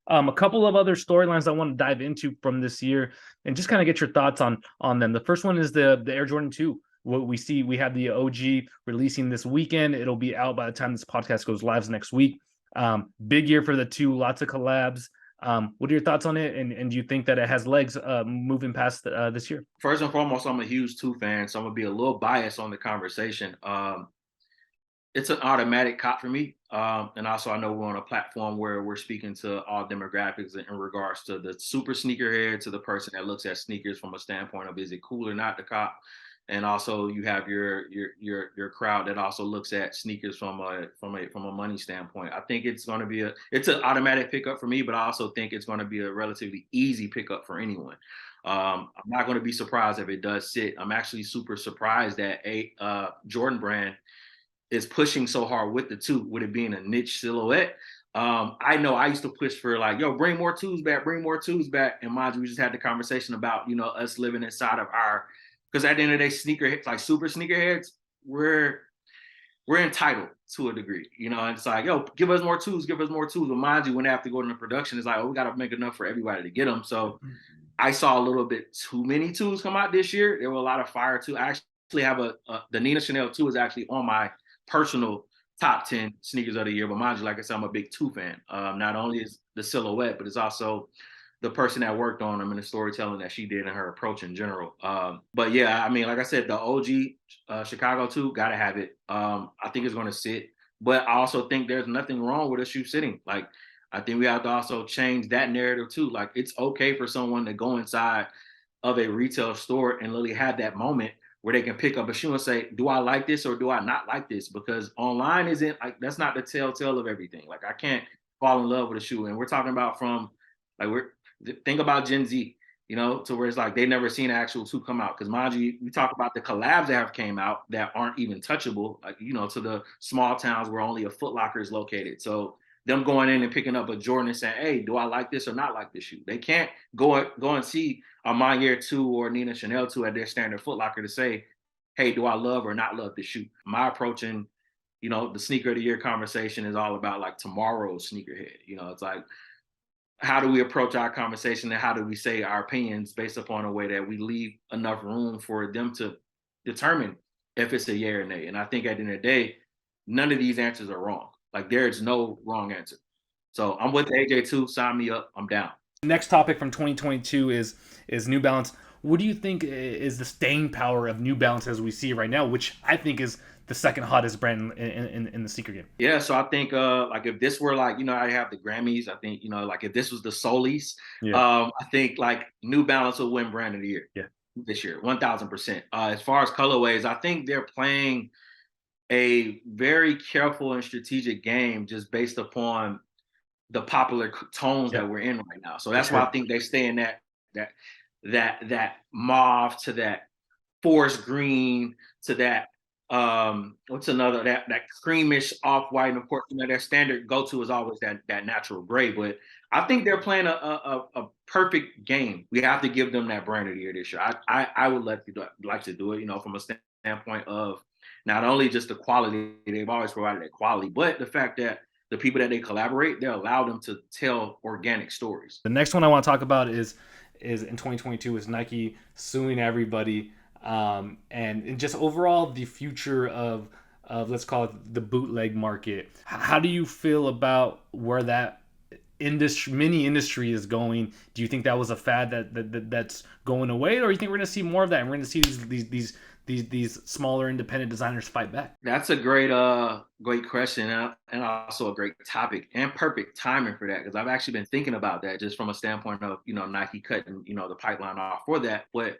A couple of other storylines I want to dive into from this year and just kind of get your thoughts on them. The first one is the Air Jordan 2. What we see, we have the OG releasing this weekend. It'll be out by the time this podcast goes live next week. Big year for the two, lots of collabs. What are your thoughts on it? And do you think that it has legs moving past this year? First and foremost, I'm a huge two fan, so I'm gonna be a little biased on the conversation. It's an automatic cop for me. And also, I know we're on a platform where we're speaking to all demographics in regards to the super sneakerhead to the person that looks at sneakers from a standpoint of is it cool or not to cop. And also, you have your crowd that also looks at sneakers from a money standpoint. I think it's going to be it's an automatic pickup for me, but I also think it's going to be a relatively easy pickup for anyone. I'm not going to be surprised if it does sit. I'm actually super surprised that a Jordan brand is pushing so hard with the two, with it being a niche silhouette. I know I used to push for like, yo, bring more twos back, bring more twos back. And mind you, we just had the conversation about, us living inside of because at the end of the day, sneakerheads, like super sneakerheads, we're entitled to a degree, and it's like, yo, give us more twos, give us more twos. But mind you, when they have to go into production, it's like, oh, we got to make enough for everybody to get them. So I saw a little bit too many twos come out this year. There were a lot of fire too. I actually have the Nina Chanel 2 is actually on my personal top 10 sneakers of the year. But mind you, like I said, I'm a big two fan. Not only is the silhouette, but it's also the person that worked on them and the storytelling that she did and her approach in general. But yeah, I mean, like I said, the OG Chicago 2, gotta have it. I think it's going to sit. But I also think there's nothing wrong with a shoe sitting. Like, I think we have to also change that narrative too. Like, it's okay for someone to go inside of a retail store and literally have that moment where they can pick up a shoe and say, do I like this or do I not like this? Because online isn't like, that's not the telltale of everything. Like, I can't fall in love with a shoe. And we're talking about think about Gen Z, to where it's like they never seen an actual two come out. Because mind you, we talk about the collabs that have came out that aren't even touchable, like, to the small towns where only a Foot Locker is located. So them going in and picking up a Jordan and saying, hey, do I like this or not like this shoe? They can't go and see a Monier 2 or Nina Chanel 2 at their standard Foot Locker to say, hey, do I love or not love this shoe? My approach in, the sneaker of the year conversation is all about like tomorrow's sneakerhead. It's like, how do we approach our conversation and how do we say our opinions based upon a way that we leave enough room for them to determine if it's a yay or nay? And I think at the end of the day, none of these answers are wrong. Like, there's no wrong answer. So I'm with the AJ2. Sign me up. I'm down. Next topic from 2022 is New Balance. What do you think is the staying power of New Balance as we see it right now, which I think is the second hottest brand in the sneaker game? Yeah, so I think like if this were like, I have the Grammys, I think, like if this was the Solies, I think like New Balance will win brand of the year this year, 1000%. As far as colorways, I think they're playing a very careful and strategic game just based upon the popular tones that we're in right now. So that's why I think they stay in that mauve to that forest green to that what's another that creamish off-white. And of course, their standard go-to is always that natural gray. But I think they're playing a perfect game. We have to give them that brand of the year this year. I would like to do it, from a standpoint of not only just the quality, they've always provided that quality, but the fact that the people that they collaborate, they allow them to tell organic stories. The next one I want to talk about is in 2022 is Nike suing everybody, and just overall the future of let's call it the bootleg market. How do you feel about where that mini industry is going? Do you think that was a fad that's going away, or do you think we're going to see more of that and we're going to see these smaller independent designers fight back? That's a great question, and also a great topic and perfect timing for that, because I've actually been thinking about that just from a standpoint of Nike cutting the pipeline off for that. But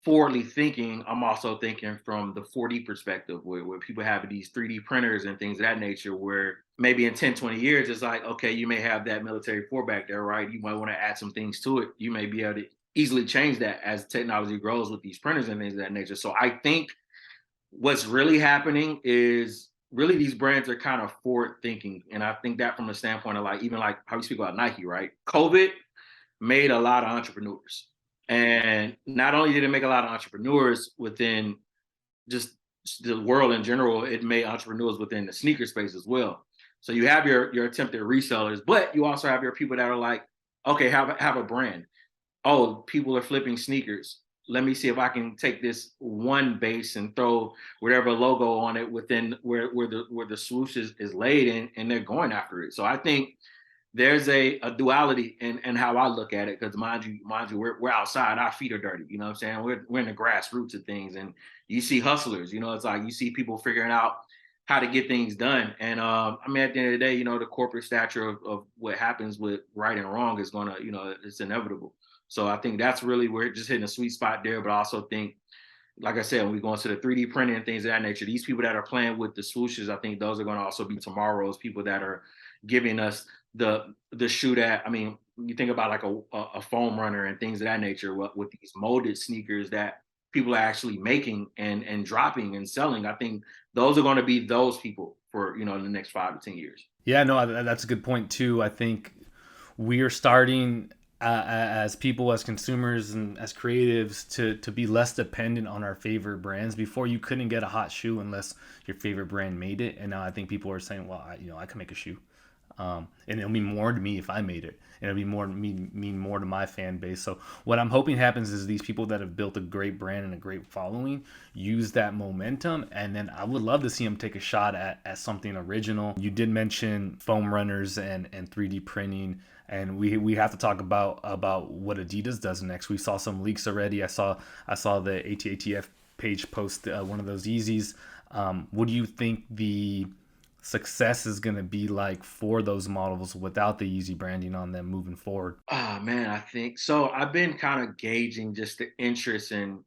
forwardly thinking, I'm also thinking from the 4D perspective where people have these 3D printers and things of that nature, where maybe in 10, 20 years, it's like, okay, you may have that military 4 back there, right? You might want to add some things to it. You may be able to easily change that as technology grows with these printers and things of that nature. So I think what's really happening is really these brands are kind of forward thinking. And I think that from the standpoint of like, even like how we speak about Nike, right? COVID made a lot of entrepreneurs. And not only did it make a lot of entrepreneurs within just the world in general, it made entrepreneurs within the sneaker space as well. So you have your attempted resellers, but you also have your people that are like, okay, have a brand. Oh, people are flipping sneakers. Let me see if I can take this one base and throw whatever logo on it within where the swoosh is laid in, and they're going after it. So I think there's a duality in how I look at it, because mind you, we're outside, our feet are dirty. You know what I'm saying? We're in the grassroots of things, and you see hustlers. It's like you see people figuring out how to get things done. And I mean, at the end of the day, the corporate stature of what happens with right and wrong is gonna, it's inevitable. So I think that's really where just hitting a sweet spot there. But I also think, like I said, when we go into the 3D printing and things of that nature, these people that are playing with the swooshes, I think those are going to also be tomorrow's people that are giving us the shoe that, I mean, you think about like a foam runner and things of that nature with these molded sneakers that people are actually making and dropping and selling. I think those are going to be those people for, in the next 5 to 10 years. Yeah, no, that's a good point too. I think we are starting as people, as consumers, and as creatives to be less dependent on our favorite brands. Before, you couldn't get a hot shoe unless your favorite brand made it, and now I think people are saying, well, I can make a shoe. And it'll mean more to me if I made it, and it'll be mean more to my fan base. So what I'm hoping happens is these people that have built a great brand and a great following use that momentum, and then I would love to see them take a shot at something original. You did mention foam runners and 3D printing, and we have to talk about what Adidas does next. We saw some leaks already. I saw the ATATF page post one of those Yeezys. What do you think the success is going to be like for those models without the Yeezy branding on them moving forward? Oh man, I think so. I've been kind of gauging just the interest in,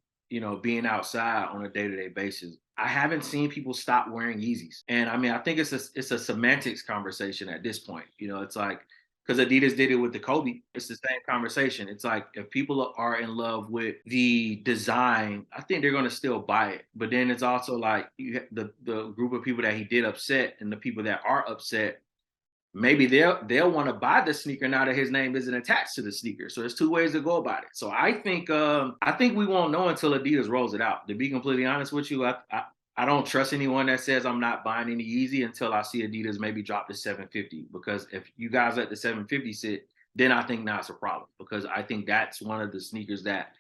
being outside on a day-to-day basis. I haven't seen people stop wearing Yeezys. And I mean, I think it's a semantics conversation at this point. It's like, because Adidas did it with the Kobe, it's the same conversation. It's like, if people are in love with the design, I think they're going to still buy it. But then it's also like the group of people that he did upset, and the people that are upset, maybe they'll want to buy the sneaker now that his name isn't attached to the sneaker. So there's two ways to go about it. So I think we won't know until Adidas rolls it out. To be completely honest with you, I don't trust anyone that says I'm not buying any Yeezy until I see Adidas maybe drop the 750. Because if you guys let the 750 sit, then I think now it's a problem, because I think that's one of the sneakers that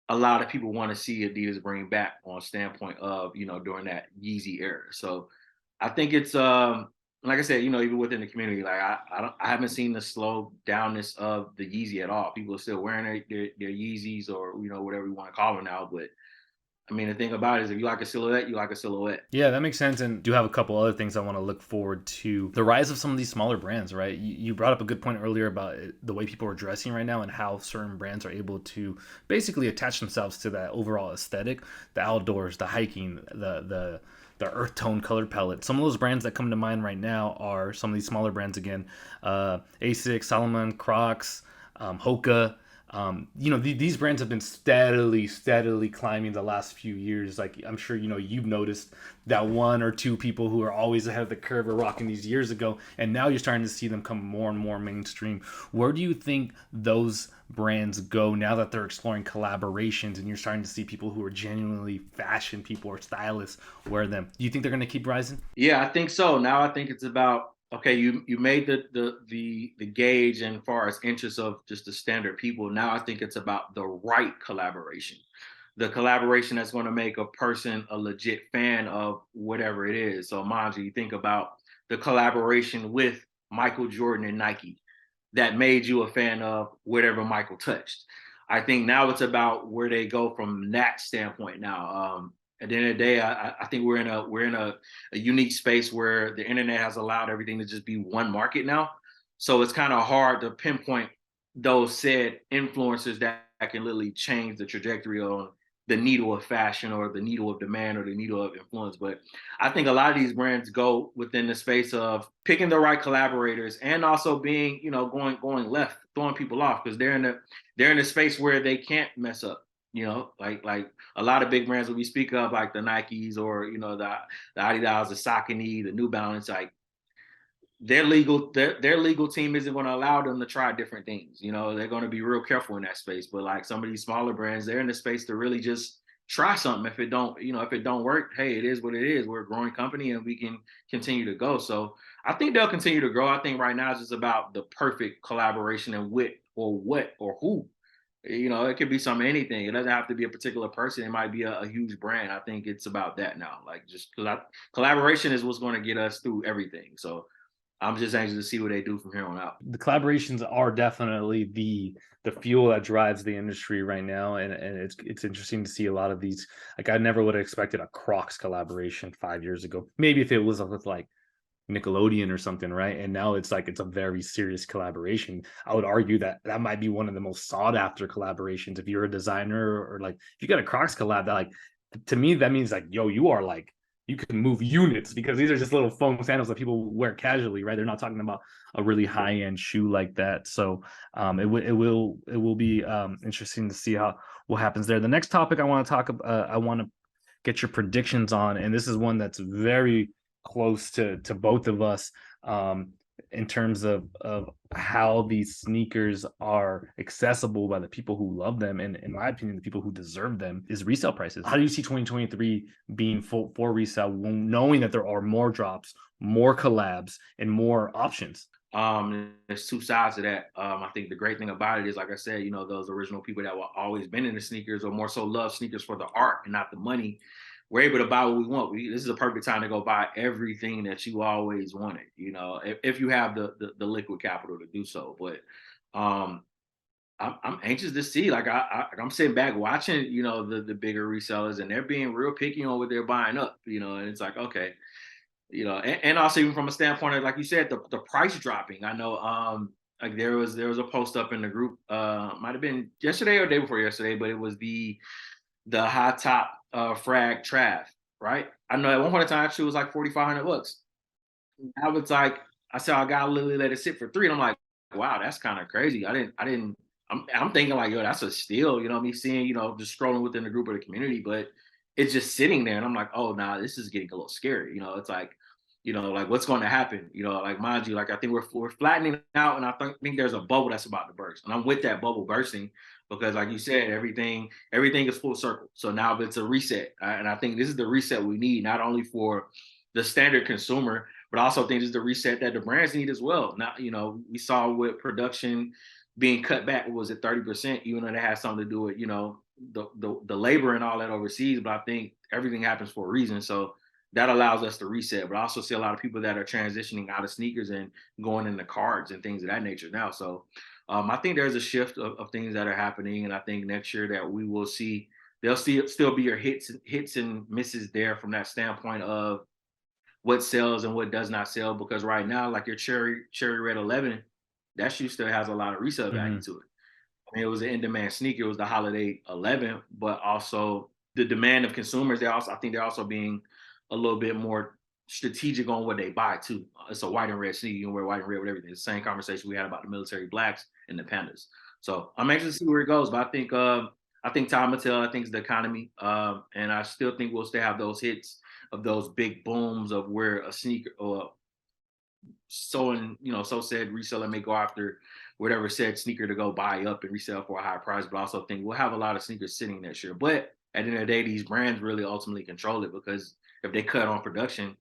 a lot of people want to see Adidas bring back on a standpoint of, during that Yeezy era. So I think it's like I said, even within the community, like I haven't seen the slow downness of the Yeezy at all. People are still wearing their Yeezys, or whatever you want to call them now. But I mean, the thing about it is, if you like a silhouette, you like a silhouette. Yeah, that makes sense. And do have a couple other things I want to look forward to. The rise of some of these smaller brands, right? You brought up a good point earlier about the way people are dressing right now and how certain brands are able to basically attach themselves to that overall aesthetic, the outdoors, the hiking, the earth tone color palette. Some of those brands that come to mind right now are some of these smaller brands again. Asics, Salomon, Crocs, Hoka. These brands have been steadily climbing the last few years. Like, I'm sure you've noticed that one or two people who are always ahead of the curve are rocking these years ago, and now you're starting to see them come more and more mainstream. Where do you think those brands go now that they're exploring collaborations, and you're starting to see people who are genuinely fashion people or stylists wear them? Do you think they're going to keep rising? Yeah, I think so. Now I think it's about, okay, you made the gauge and far as interest of just the standard people. Now I think it's about the right collaboration. The collaboration that's going to make a person a legit fan of whatever it is. So mind you think about the collaboration with Michael Jordan and Nike that made you a fan of whatever Michael touched. I think now it's about where they go from that standpoint now. At the end of the day, I think we're in a unique space where the internet has allowed everything to just be one market now. So it's kind of hard to pinpoint those said influencers that can literally change the trajectory on the needle of fashion, or the needle of demand, or the needle of influence. But I think a lot of these brands go within the space of picking the right collaborators, and also being, going left, throwing people off, because they're in a space where they can't mess up. Like a lot of big brands that we speak of, like the Nikes, or the Adidas, the Saucony, the New Balance, like their legal team isn't going to allow them to try different things. They're going to be real careful in that space. But like some of these smaller brands, they're in the space to really just try something. If it don't work, hey, it is what it is. We're a growing company, and we can continue to go. So I think they'll continue to grow. I think right now it's just about the perfect collaboration and with or what or who. It could be some anything. It doesn't have to be a particular person. It might be a huge brand. I think it's about that now. Like just collaboration is what's going to get us through everything. So I'm just anxious to see what they do from here on out. The collaborations are definitely the fuel that drives the industry right now, and it's interesting to see a lot of these. Like I never would have expected a Crocs collaboration 5 years ago. Maybe if it was with like Nickelodeon or something, right? And now it's like it's a very serious collaboration. I would argue that that might be one of the most sought after collaborations. If you're a designer or like if you got a Crocs collab, that like to me that means like yo, you are like you can move units because these are just little foam sandals that people wear casually, right? They're not talking about a really high end shoe like that. So it will be interesting to see how what happens there. The next topic I want to talk about, I want to get your predictions on, and this is one that's very close to both of us in terms of how these sneakers are accessible by the people who love them, and in my opinion the people who deserve them, is resale prices. How do you see 2023 being for resale, knowing that there are more drops, more collabs, and more options? There's two sides to that. I think the great thing about it is, like I said, those original people that were always been in the sneakers or more so love sneakers for the art and not the money. We're able to buy what we want. This is a perfect time to go buy everything that you always wanted. If you have the liquid capital to do so. But um, I'm anxious to see. Like I'm sitting back watching, the bigger resellers, and they're being real picky on what they're buying up. And it's like okay, and also even from a standpoint of like you said, the price dropping. I know like there was a post up in the group, might have been yesterday or day before yesterday, but it was the high top frag Trav, right? I know at one point in time she was like $4,500. Now it's like I said I got literally let it sit for three, and I'm like, wow, that's kind of crazy. I didn't. I'm thinking like, yo, that's a steal. Me seeing, just scrolling within the group of the community, but it's just sitting there, and I'm like, oh, nah, this is getting a little scary. It's like, like what's going to happen? Like mind you, like I think we're flattening out, and I think there's a bubble that's about to burst, and I'm with that bubble bursting because, like you said, everything is full circle. So now it's a reset, and I think this is the reset we need, not only for the standard consumer, but I also think this is the reset that the brands need as well. Now, we saw with production being cut back, what was it, 30%, even though they had something to do with, the labor and all that overseas. But I think everything happens for a reason. So that allows us to reset. But I also see a lot of people that are transitioning out of sneakers and going into cards and things of that nature now. So I think there's a shift of things that are happening. And I think next year that we will see, there'll still be your hits and misses there from that standpoint of what sells and what does not sell. Because right now, like your cherry red 11, that shoe still has a lot of resale value Mhm. to it. I mean, it was an in-demand sneaker. It was the holiday 11, but also the demand of consumers. I think they're also being a little bit more strategic on what they buy too. It's a white and red sneaker. You can wear white and red with everything. It's the same conversation we had about the military blacks and the pandas. So I'm anxious to see where it goes. But I think time will tell. I think it's the economy, and I still think we'll still have those hits of those big booms of where a sneaker or so said reseller may go after whatever said sneaker to go buy up and resell for a high price. But I also think we'll have a lot of sneakers sitting next year. But at the end of the day, these brands really ultimately control it because if they cut on production,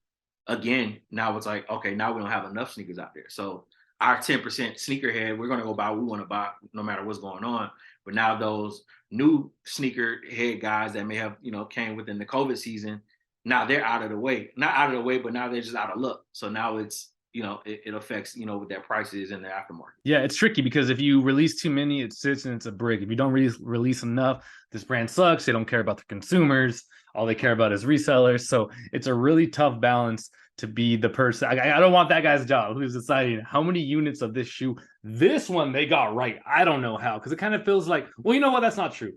again, now it's like, okay, now we don't have enough sneakers out there. So our 10% sneakerhead, we're gonna go buy what we want to buy no matter what's going on. But now those new sneaker head guys that may have, came within the COVID season, now they're out of the way. Not out of the way, but now they're just out of luck. So now it's, it affects, what their prices in the aftermarket. Yeah, it's tricky because if you release too many, it sits and it's a brick. If you don't release enough, this brand sucks. They don't care about the consumers. All they care about is resellers. So it's a really tough balance to be the person. I don't want that guy's job who's deciding how many units of this shoe. This one they got right. I don't know how, because it kind of feels like, well, you know what? That's not true,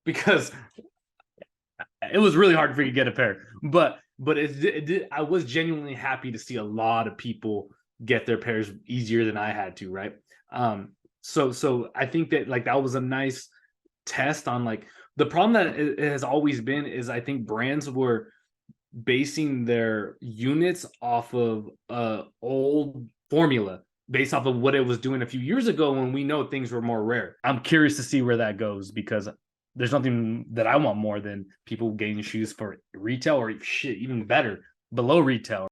because it was really hard for you to get a pair. But I was genuinely happy to see a lot of people get their pairs easier than I had to, right? So I think that like that was a nice test on like the problem that it has always been is I think brands were basing their units off of old formula based off of what it was doing a few years ago when we know things were more rare. I'm curious to see where that goes because there's nothing that I want more than people getting shoes for retail or shit, even better, below retail.